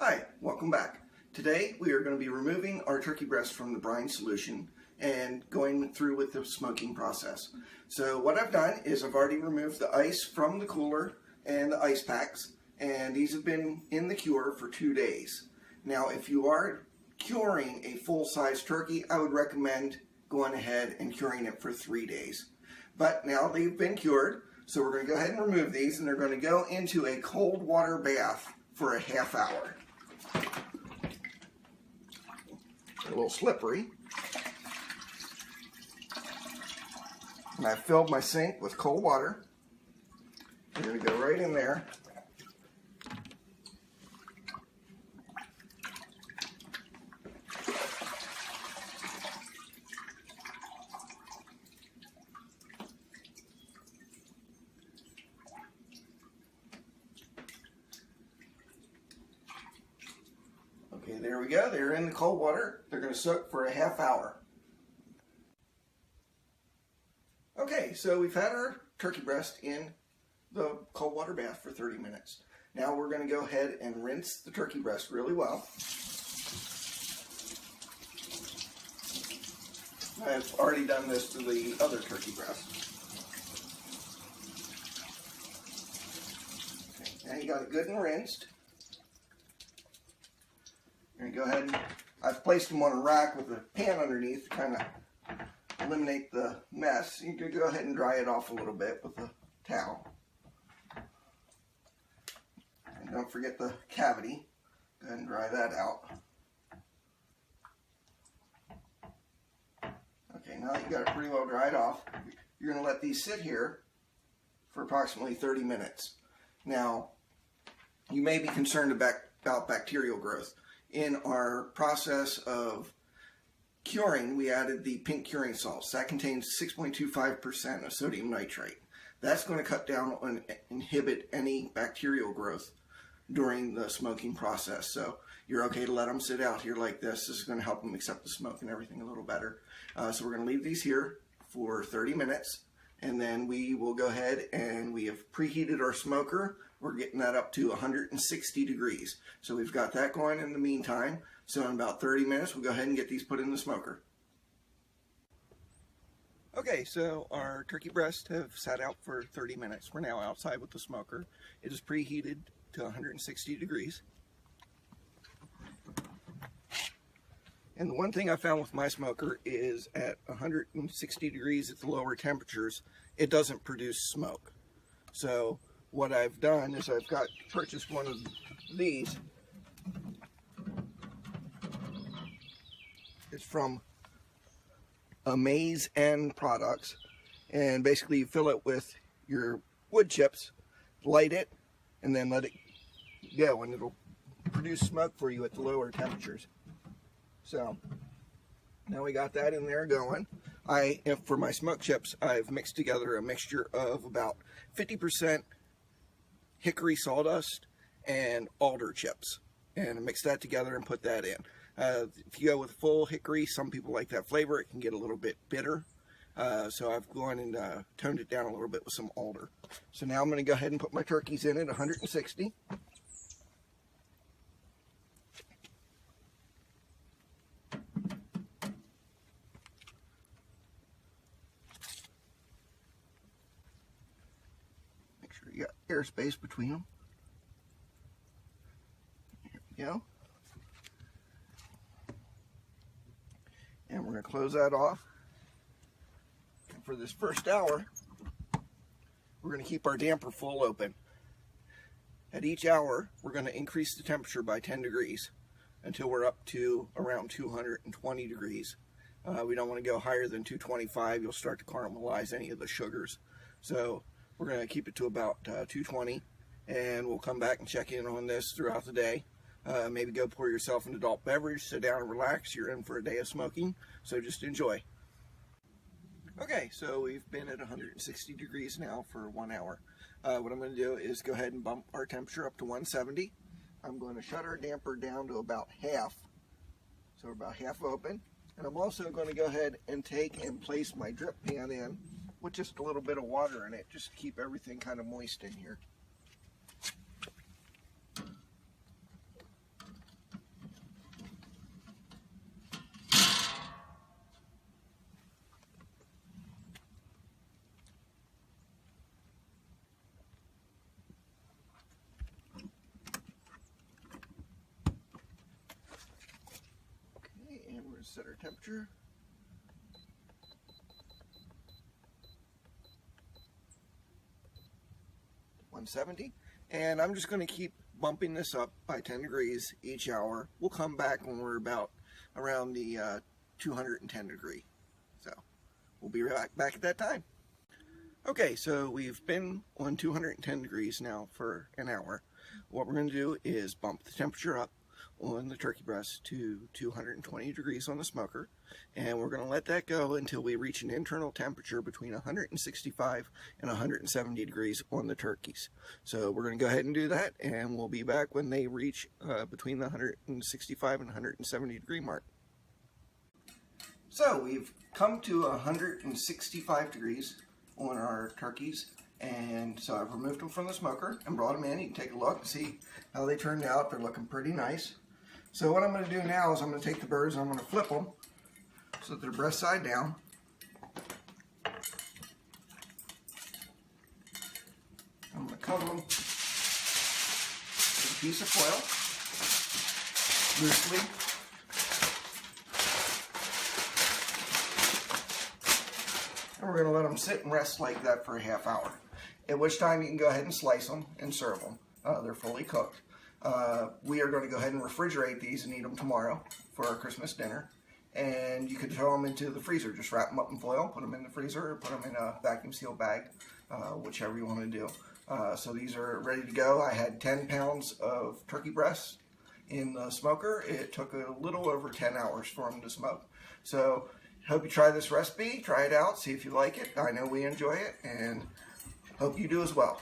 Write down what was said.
Hi, welcome back. Today we are going to be removing our turkey breast from the brine solution and going through with the smoking process. So what I've done is I've already removed the ice from the cooler and the ice packs, and these have been in the cure for 2 days. Now if you are curing a full-size turkey, I would recommend going ahead and curing it for 3 days. But now they've been cured, so we're going to go ahead and remove these, and they're going to go into a cold water bath for a half hour. A little slippery. And I've filled my sink with cold water. I'm going to go right in there. Okay, there we go. They're in the cold water. They're going to soak for a half hour. Okay, so we've had our turkey breast in the cold water bath for 30 minutes. Now we're going to go ahead and rinse the turkey breast really well. I've already done this to the other turkey breast. Okay, now you got it good and rinsed. You're going to go ahead and I've placed them on a rack with a pan underneath to kind of eliminate the mess. You can go ahead and dry it off a little bit with a towel. And don't forget the cavity. Go ahead and dry that out. Okay, now that you got it pretty well dried off, you're going to let these sit here for approximately 30 minutes. Now, you may be concerned about bacterial growth. In our process of curing, we added the pink curing salts. That contains 6.25% of sodium nitrate. That's going to cut down and inhibit any bacterial growth during the smoking process. So you're okay to let them sit out here like this. This is going to help them accept the smoke and everything a little better. So we're going to leave these here for 30 minutes, and then we will go ahead and we have preheated our smoker. We're getting that up to 160 degrees. So we've got that going in the meantime. So in about 30 minutes, we'll go ahead and get these put in the smoker. Okay, so our turkey breasts have sat out for 30 minutes. We're now outside with the smoker. It is preheated to 160 degrees. And the one thing I found with my smoker is at 160 degrees at the lower temperatures, it doesn't produce smoke. So what I've done is I've purchased one of these. It's from Amaze End Products, and basically you fill it with your wood chips, light it, and then let it go, and it'll produce smoke for you at the lower temperatures. So now we got that in there going. For my smoke chips, I've mixed together a mixture of about 50% hickory sawdust and alder chips, and mix that together and put that in. If you go with full hickory, some people like that flavor. It can get a little bit bitter, so I've gone and toned it down a little bit with some alder. So now I'm going to go ahead and put my turkeys in at 160. Make sure you got airspace between them. There we go. And we're going to close that off. And for this first hour, we're going to keep our damper full open. At each hour, we're going to increase the temperature by 10 degrees until we're up to around 220 degrees. We don't want to go higher than 225. You'll start to caramelize any of the sugars. So we're going to keep it to about 220, and we'll come back and check in on this throughout the day. Maybe go pour yourself an adult beverage, sit down and relax. You're in for a day of smoking, so just enjoy. Okay, so we've been at 160 degrees now for 1 hour. What I'm going to do is go ahead and bump our temperature up to 170. I'm going to shut our damper down to about half, so we're about half open. And I'm also going to go ahead and take and place my drip pan in with just a little bit of water in it, just to keep everything kind of moist in here. Set our temperature. $170, and I'm just going to keep bumping this up by 10 degrees each hour. We'll come back when we're about around the 210 degree. So we'll be right back at that time. Okay, so we've been on 210 degrees now for an hour. What we're going to do is bump the temperature up on the turkey breast to 220 degrees on the smoker, and we're going to let that go until we reach an internal temperature between 165 and 170 degrees on the turkeys. So we're going to go ahead and do that, and we'll be back when they reach between the 165 and 170 degree mark. So we've come to 165 degrees on our turkeys, and so I've removed them from the smoker and brought them in. You can take a look and see how they turned out. They're looking pretty nice. So what I'm going to do now is I'm going to take the birds and I'm going to flip them so that they're breast side down. I'm going to cover them with a piece of foil loosely. And we're going to let them sit and rest like that for a half hour, at which time you can go ahead and slice them and serve them. They're fully cooked. We are going to go ahead and refrigerate these and eat them tomorrow for our Christmas dinner. And you could throw them into the freezer. Just wrap them up in foil, put them in the freezer, or put them in a vacuum seal bag, whichever you want to do. So these are ready to go. I had 10 pounds of turkey breasts in the smoker. It took a little over 10 hours for them to smoke. So hope you try this recipe, try it out, see if you like it. I know we enjoy it, and hope you do as well.